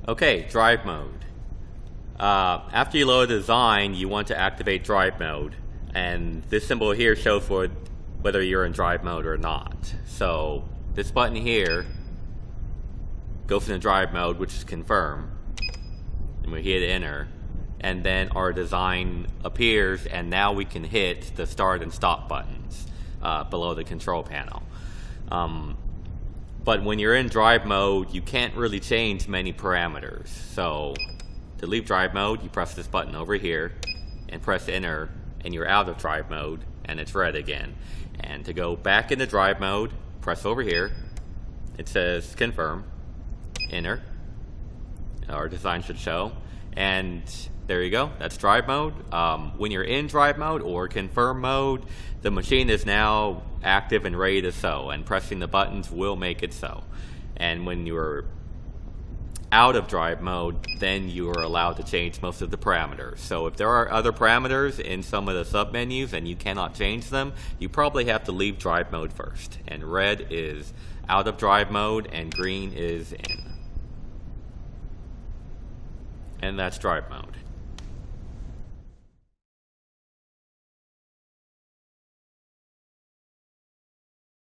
Okay, drive mode. After you load a design, you want to activate drive mode, and this symbol here shows for whether you're in drive mode or not. So this button here goes into drive mode, which is confirm, and we hit enter, and then our design appears, and now we can hit the start and stop buttons below the control panel. But when you're in drive mode, you can't really change many parameters. So to leave drive mode, you press this button over here and press enter, and you're out of drive mode and it's red again. And to go back into drive mode, press over here. It says confirm, enter. Our design should show, and there you go. That's drive mode. When you're in drive mode or confirm mode, the machine is now active and ready to sew, and pressing the buttons will make it sew. And when you're out of drive mode, then you are allowed to change most of the parameters. So if there are other parameters in some of the submenus and you cannot change them, you probably have to leave drive mode first. And red is out of drive mode and green is in. And that's drive mode.